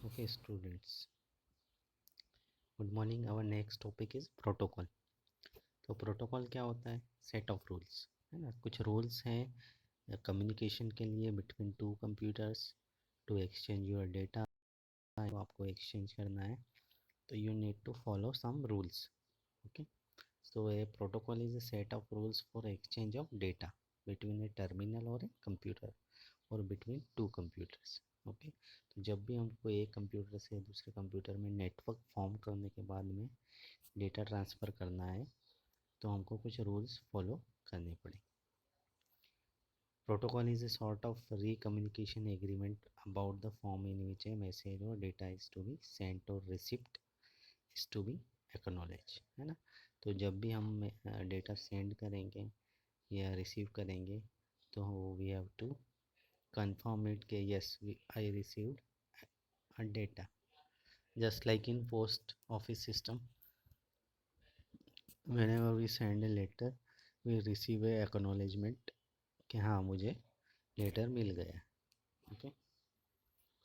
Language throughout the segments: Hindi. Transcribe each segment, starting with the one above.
Okay, students. Good morning. Our next topic is protocol. तो प्रोटोकॉल क्या होता है? सेट ऑफ रूल्स, है ना। कुछ रूल्स हैं कम्युनिकेशन के लिए between two computers to exchange your data. तो आपको एक्सचेंज करना है तो you need to follow some rules. Okay. So a protocol is a set of rules for exchange of data between a terminal or a computer और बिटवीन टू कंप्यूटर्स. ओके. तो जब भी हमको एक कंप्यूटर से दूसरे कंप्यूटर में नेटवर्क फॉर्म करने के बाद में डेटा ट्रांसफ़र करना है तो हमको कुछ रूल्स फॉलो करने पड़े. Protocol is a sort of re communication agreement about the form in which a message or data is to be sent or receipt is to be acknowledge, है ना. तो जब भी हम डेटा सेंड करेंगे या रिसीव करेंगे तो we have to confirm it कि yes I received a data, just like in post office system. Whenever we send a letter we receive a acknowledgement कि हाँ मुझे लेटर मिल गया. Okay.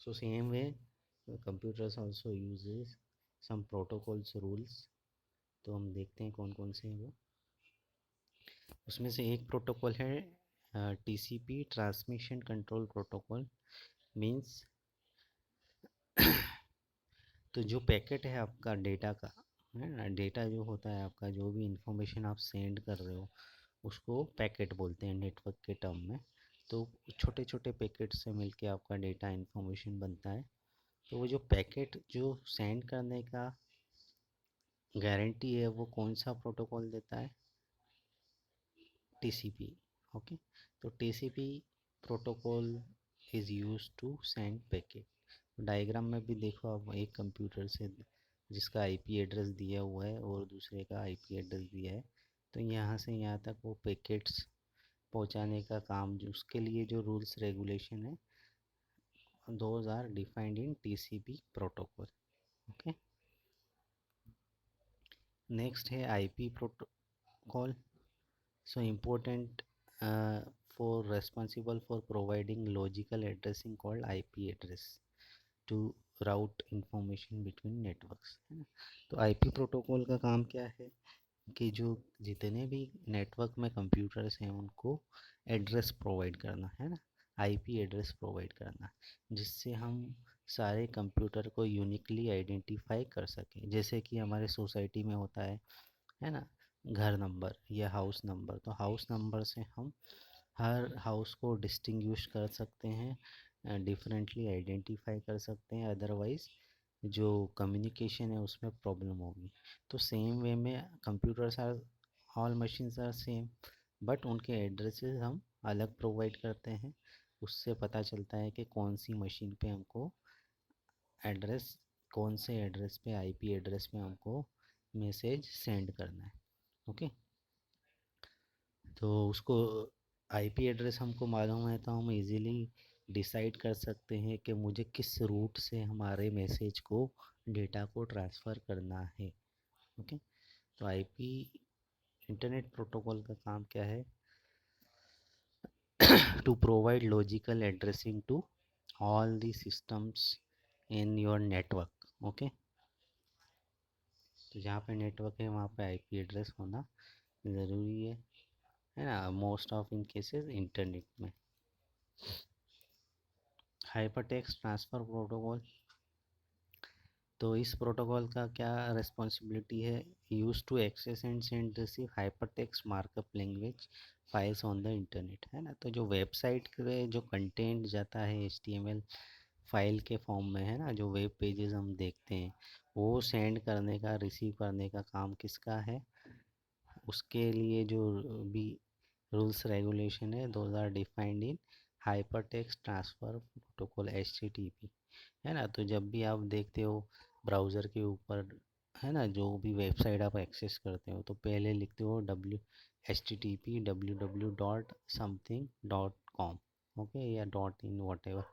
So same way computers also uses some protocols rules. तो हम देखते हैं कौन कौन से हैं वो. उसमें से एक प्रोटोकॉल है TCP transmission control protocol. Means तो जो पैकेट है आपका डेटा का, है ना, डेटा जो होता है आपका, जो भी इंफॉर्मेशन आप सेंड कर रहे हो उसको पैकेट बोलते हैं नेटवर्क के टर्म में. तो छोटे छोटे पैकेट से मिलके आपका डेटा इंफॉर्मेशन बनता है. तो वो जो पैकेट जो सेंड करने का गारंटी है वो कौन सा प्रोटोकॉल देता है? TCP. ओके. तो TCP protocol is use to send packet. Diagram में भी देखो आप, एक कंप्यूटर से जिसका आईपी एड्रेस दिया हुआ है और दूसरे का आईपी एड्रेस दिया है, तो यहाँ से यहाँ तक वो पैकेट्स पहुँचाने का काम जो उसके लिए जो रूल्स रेगुलेशन है those are defined in TCP protocol. Okay. Next है IP protocol. So important for responsible for providing logical addressing called IP address to route information between networks, है ना. तो आईपी प्रोटोकॉल का काम क्या है कि जो जितने भी नेटवर्क में कंप्यूटर्स हैं उनको एड्रेस प्रोवाइड करना, है ना. आईपी एड्रेस प्रोवाइड करना जिससे हम सारे कंप्यूटर को यूनिकली आइडेंटिफाई कर सकें. जैसे कि हमारे सोसाइटी में होता है ना, घर नंबर या हाउस नंबर. तो हाउस नंबर से हम हर हाउस को डिस्टिंग्विश कर सकते हैं, डिफरेंटली आइडेंटिफाई कर सकते हैं, अदरवाइज़ जो कम्युनिकेशन है उसमें प्रॉब्लम होगी. तो सेम वे में computers are, all machines are same, but उनके एड्रेसेस हम अलग प्रोवाइड करते हैं. उससे पता चलता है कि कौन सी मशीन पे हमको एड्रेस, कौन से एड्रेस पे, आईपी एड्रेस पे हमको मैसेज सेंड करना है. ओके. तो उसको आईपी एड्रेस हमको मालूम है तो हम इजीली डिसाइड कर सकते हैं कि मुझे किस रूट से हमारे मैसेज को, डेटा को ट्रांसफ़र करना है. ओके. तो आईपी इंटरनेट प्रोटोकॉल का काम क्या है? To provide logical addressing to all the systems in your network. Okay. तो जहाँ पे नेटवर्क है वहाँ पे आईपी एड्रेस होना ज़रूरी है ना. Most of in cases internet में. Hypertext transfer protocol. तो इस प्रोटोकॉल का क्या रिस्पॉन्सिबिलिटी है? Use to access and send receive hypertext markup language files on the internet, है ना. तो जो वेबसाइट पे जो कंटेंट जाता है HTML फाइल के फॉर्म में, है ना, जो वेब पेजेस हम देखते हैं वो सेंड करने का, रिसीव करने का काम किसका है? उसके लिए जो भी रूल्स रेगुलेशन है those are defined in hypertext transfer protocol HTTP, है ना. तो जब भी आप देखते हो ब्राउज़र के ऊपर, है ना, जो भी वेबसाइट आप एक्सेस करते हो तो पहले लिखते हो HTTP www.something.com. ओके, या .in whatever.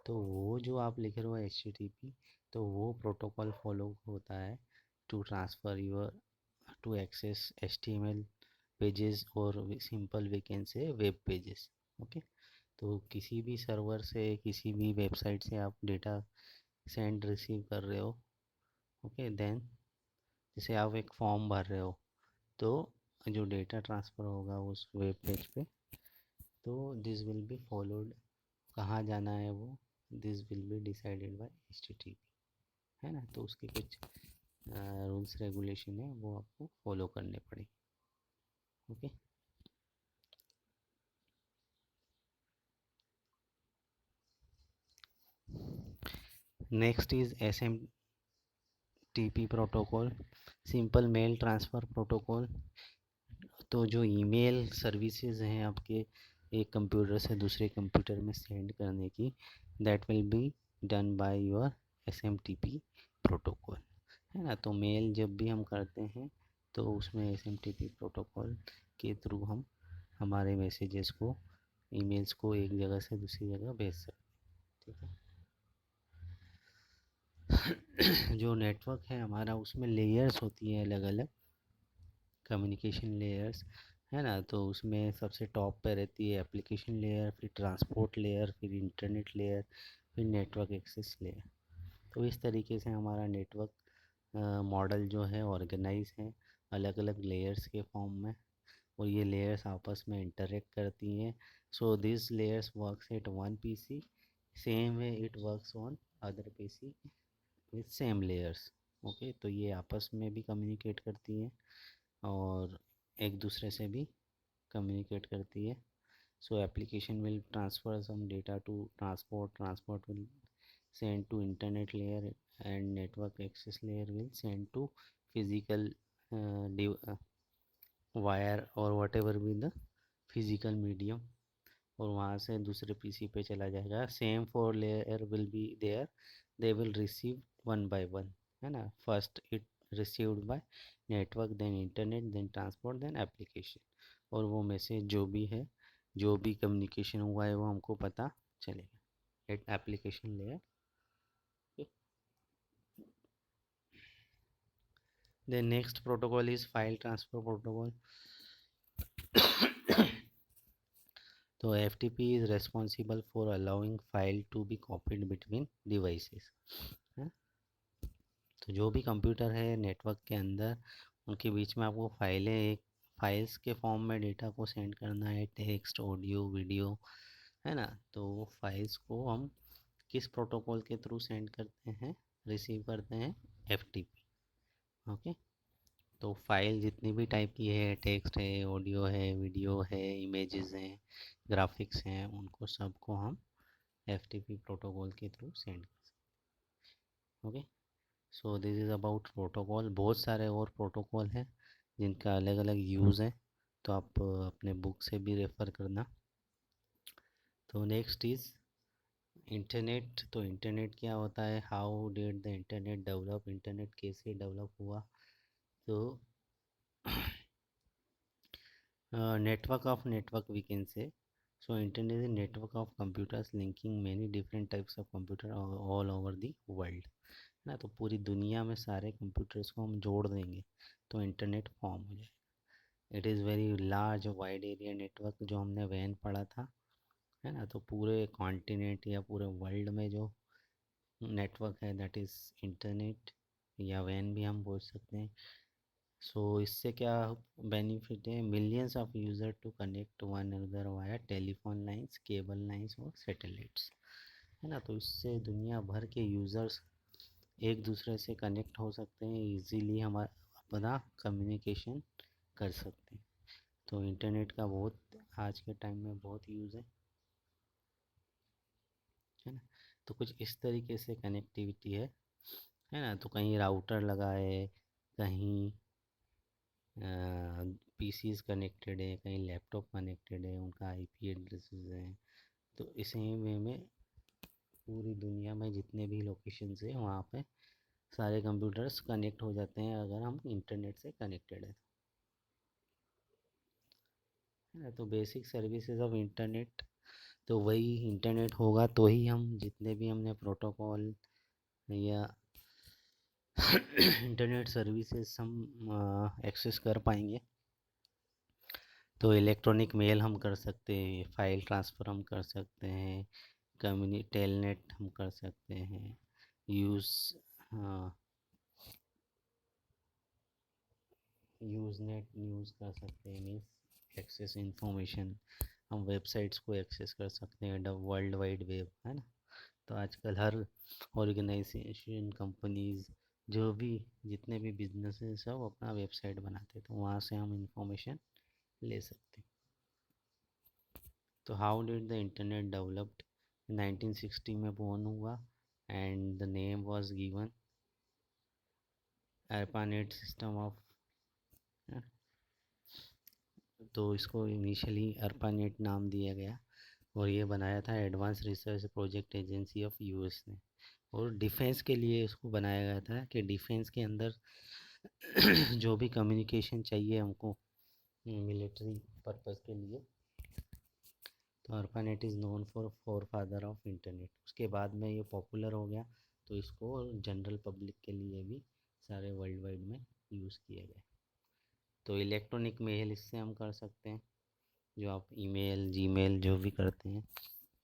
तो वो जो आप लिख रहे हो HTTP, तो वो प्रोटोकॉल फॉलो होता है to transfer your, to access HTML pages और simple we can say web pages. Okay. तो किसी भी सर्वर से, किसी भी वेबसाइट से आप डेटा सेंड रिसीव कर रहे हो, ओके, देन जैसे आप एक फॉर्म भर रहे हो तो जो डेटा ट्रांसफ़र होगा उस वेब पेज पे, तो दिस विल बी फॉलोड, कहाँ जाना है वो, this will be decided by HTTP, है ना। तो उसके कुछ रूल्स रेगुलेशन है वो आपको फॉलो करने पड़ेंगे, okay. Next is SMTP protocol, simple mail transfer protocol. तो जो ईमेल सर्विसेज हैं आपके एक कंप्यूटर से दूसरे कंप्यूटर में सेंड करने की, that will be done by your SMTP protocol, है ना। तो मेल जब भी हम करते हैं तो उसमें SMTP प्रोटोकॉल के थ्रू हम हमारे मैसेजेस को, ईमेल्स को एक जगह से दूसरी जगह भेज सकते हैं, ठीक है। जो नेटवर्क है हमारा उसमें लेयर्स होती हैं अलग अलग, कम्युनिकेशन लेयर्स, है ना। तो उसमें सबसे टॉप पे रहती है एप्लीकेशन लेयर, फिर ट्रांसपोर्ट लेयर, फिर इंटरनेट लेयर, फिर नेटवर्क एक्सेस लेयर। तो इस तरीके से हमारा नेटवर्क मॉडल जो है ऑर्गेनाइज है अलग अलग लेयर्स के फॉर्म में, और ये लेयर्स आपस में इंटरेक्ट करती हैं। So this layers works at one PC, same way it works on other PC with same layers, okay. तो ये आपस में भी कम्युनिकेट करती हैं और एक दूसरे से भी कम्युनिकेट करती है। So application will transfer some data to transport, transport will send to internet layer, and network access layer will send to physical wire or whatever be the physical medium, और वहाँ से दूसरे पीसी पे चला जाएगा। Same four layer will be there, they will receive one by one, है ना। First it received by network, then internet, then transport, then application, और वो मैसेज जो भी है, जो भी कम्युनिकेशन हुआ है वो हमको पता चलेगा at application layer. The next protocol is file transfer protocol. तो FTP is responsible for allowing file to be copied between devices, है? तो जो भी कंप्यूटर है नेटवर्क के अंदर, उनके बीच में आपको फाइल्स के फॉर्म में डेटा को सेंड करना है, टेक्स्ट, ऑडियो, वीडियो, है ना। तो वो फाइल्स को हम किस प्रोटोकॉल के थ्रू सेंड करते हैं, रिसीव करते हैं, FTP, ओके। तो फाइल जितनी भी टाइप की है, टेक्स्ट है, ऑडियो है, वीडियो है, इमेजेस हैं, ग्राफिक्स हैं, उनको सबको हम FTP प्रोटोकॉल के थ्रू सेंड कर सकते, okay. So this is about protocol. बहुत सारे और प्रोटोकॉल हैं जिनका अलग अलग यूज़ है, तो आप अपने बुक से भी रेफ़र करना। तो नेक्स्ट इज़ इंटरनेट। तो इंटरनेट क्या होता है, how did the internet develop, internet कैसे डेवलप हुआ। तो network of network we can say. So internet is a network of computers linking many different types of computer all over the world, ना। तो पूरी दुनिया में सारे कंप्यूटर्स को हम जोड़ देंगे तो इंटरनेट फॉर्म हो जाएगा। It is very large wide area network, जो हमने वैन पढ़ा था, है ना। तो पूरे कॉन्टिनेंट या पूरे वर्ल्ड में जो नेटवर्क है दैट इज़ इंटरनेट, या वैन भी हम बोल सकते हैं। सो इससे क्या बेनिफिट है, millions of user to connect one another via telephone lines, cable lines और सैटेलाइट्स, है ना। तो इससे दुनिया भर के यूज़र्स एक दूसरे से कनेक्ट हो सकते हैं, इजीली हमारा अपना कम्युनिकेशन कर सकते हैं। तो इंटरनेट का बहुत आज के टाइम में बहुत यूज़ है ना। तो कुछ इस तरीके से कनेक्टिविटी है ना। तो कहीं राउटर लगा है, कहीं पीसीज कनेक्टेड है, कहीं लैपटॉप कनेक्टेड है, उनका आईपी एड्रेसेस हैं। तो इसी वे में पूरी दुनिया में जितने भी लोकेशंस हैं वहाँ पे सारे कंप्यूटर्स कनेक्ट हो जाते हैं अगर हम इंटरनेट से कनेक्टेड है ना। तो बेसिक सर्विसेज ऑफ इंटरनेट, तो वही इंटरनेट होगा तो ही हम जितने भी हमने प्रोटोकॉल या इंटरनेट सर्विसेज हम एक्सेस कर पाएंगे। तो इलेक्ट्रॉनिक मेल हम कर सकते हैं, फाइल ट्रांसफ़र हम कर सकते हैं, टेलनेट हम कर सकते हैं, यूज़ यूज़ नेट यूज़ कर सकते हैं, मीन्स एक्सेस इंफॉर्मेशन, हम वेबसाइट्स को एक्सेस कर सकते हैं, वर्ल्ड वाइड वेब है ना। तो आजकल हर ऑर्गेनाइजेशन, कंपनीज, जो भी जितने भी बिजनेस हैं सब अपना वेबसाइट बनाते हैं, तो वहाँ से हम इंफॉर्मेशन ले सकते हैं। तो how did the internet developed? 1960 में बोर्न हुआ and the name was given ARPANET system of, तो इसको इनिशियली ARPANET नाम दिया गया और ये बनाया था advance research project agency of US ने। और डिफेंस के लिए इसको बनाया गया था कि डिफेंस के अंदर जो भी कम्युनिकेशन चाहिए हमको मिलिट्री पर्पस के लिए, तो ARPANET is known for father of internet. उसके बाद में ये पॉपुलर हो गया, तो इसको जनरल पब्लिक के लिए भी सारे वर्ल्ड वाइड में यूज़ किया गया। तो इलेक्ट्रॉनिक मेल इससे हम कर सकते हैं, जो आप ईमेल, जीमेल जो भी करते हैं।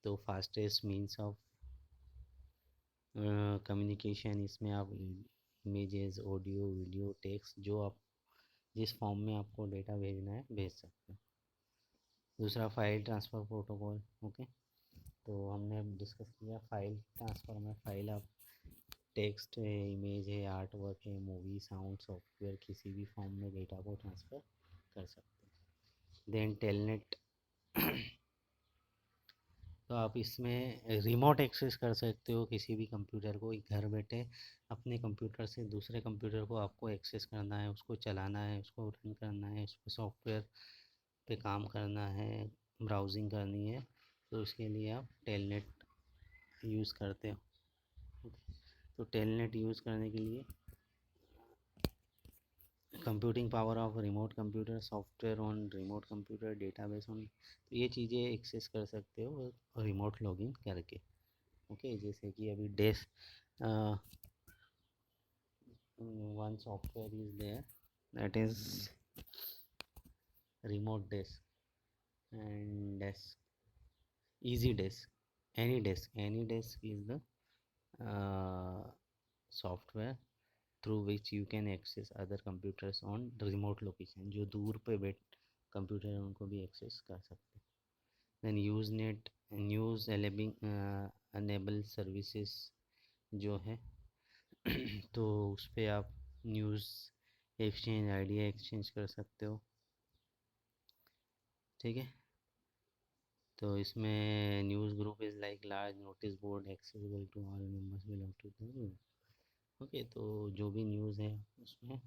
तो फास्टेस्ट मीन्स ऑफ कम्युनिकेशन, इसमें आप इमेजेस, ऑडियो, वीडियो, टेक्स्ट, जो आप जिस फॉर्म में आपको डेटा भेजना है भेज सकते हैं। दूसरा फाइल ट्रांसफ़र प्रोटोकॉल। ओके, तो हमने अब डिस्कस किया फाइल ट्रांसफ़र में, फाइल आप टेक्स्ट है, इमेज है, आर्ट वर्क है, मूवी, साउंड, सॉफ्टवेयर, किसी भी फॉर्म में डेटा को ट्रांसफ़र कर सकते हैं। देन टेलनेट, तो आप इसमें रिमोट एक्सेस कर सकते हो किसी भी कंप्यूटर को, घर बैठे अपने कंप्यूटर से दूसरे कंप्यूटर को आपको एक्सेस करना है, उसको चलाना है, उसको रन करना है, उस पर सॉफ्टवेयर पे काम करना है, ब्राउजिंग करनी है, तो उसके लिए आप टेलनेट यूज़ करते हो। तो टेलनेट यूज़ करने के लिए computing power of remote computer, software on remote computer, database on, तो ये चीज़ें एक्सेस कर सकते हो रिमोट लॉगिन करके। ओके, जैसे कि अभी डेस one software is there, that is remote desk and desk, easy desk, any desk is the software through which you can access other computers on remote location, जो दूर पे बैठ कंप्यूटर है उनको भी एक्सेस कर सकते हैं। Then usenet, news enable services जो है तो उस पर आप न्यूज़ एक्सचेंज, आइडिया एक्सचेंज कर सकते हो। ठीक है, तो इसमें news group is like large notice board accessible to all members belong to the group. Okay, तो जो भी न्यूज़ है उसमें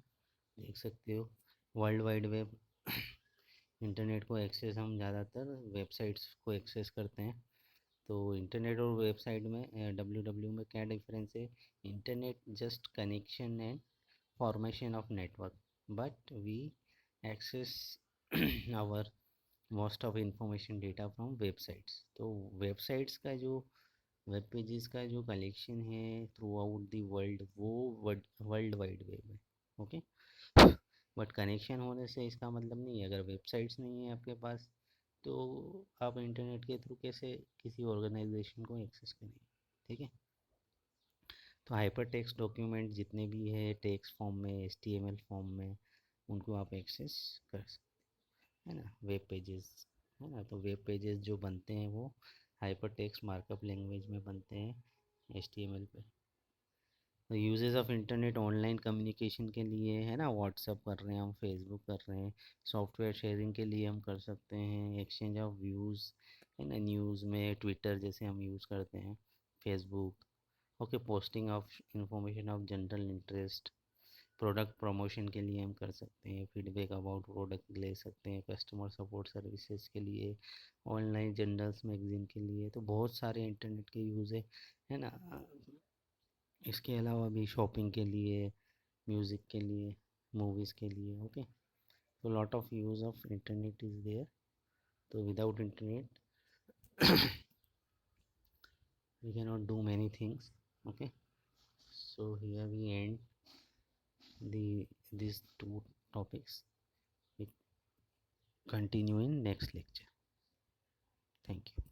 देख सकते हो। वर्ल्ड वाइड वेब, इंटरनेट को एक्सेस हम ज़्यादातर वेबसाइट्स को एक्सेस करते हैं। तो इंटरनेट और वेबसाइट में डब्ल्यू में क्या डिफरेंस है? Internet just connection and formation of network, but we access our most of information data from websites. तो वेबसाइट्स का जो वेब पेजेस का जो कलेक्शन है थ्रू आउट दी वर्ल्ड, वो वर्ल्ड वाइड वेब है। ओके, बट कनेक्शन होने से इसका मतलब नहीं है अगर वेबसाइट्स नहीं है आपके पास तो आप इंटरनेट के थ्रू कैसे किसी ऑर्गेनाइजेशन को एक्सेस करेंगे। ठीक है, तो हाइपर टेक्स्ट डॉक्यूमेंट जितने भी है टेक्स्ट फॉर्म में, HTML फॉर्म में, उनको आप एक्सेस कर सकते हैं ना। वेब पेजेस है ना, तो वेब पेजेस जो बनते हैं वो हाइपर टेक्स्ट मार्कअप लैंग्वेज में बनते हैं, HTML पे। तो uses of internet online communication के लिए है ना, व्हाट्सअप कर रहे हैं हम, फेसबुक कर रहे हैं, सॉफ्टवेयर शेयरिंग के लिए हम कर सकते हैं, एक्सचेंज ऑफ व्यूज़ है ना, न्यूज़ में ट्विटर जैसे हम यूज़ करते हैं, Facebook. Okay, posting of information of general interest, product promotion के लिए हम कर सकते हैं, फीडबैक अबाउट प्रोडक्ट ले सकते हैं, कस्टमर सपोर्ट सर्विसेज के लिए, ऑनलाइन जर्नल्स मैगजीन के लिए, तो बहुत सारे इंटरनेट के यूज़ है ना। इसके अलावा भी शॉपिंग के लिए, म्यूज़िक के लिए, मूवीज़ के लिए। ओके, तो lot of use of internet is there. तो without internet we cannot do many things. Okay, so here we end these two topics. We continue in next lecture. Thank you.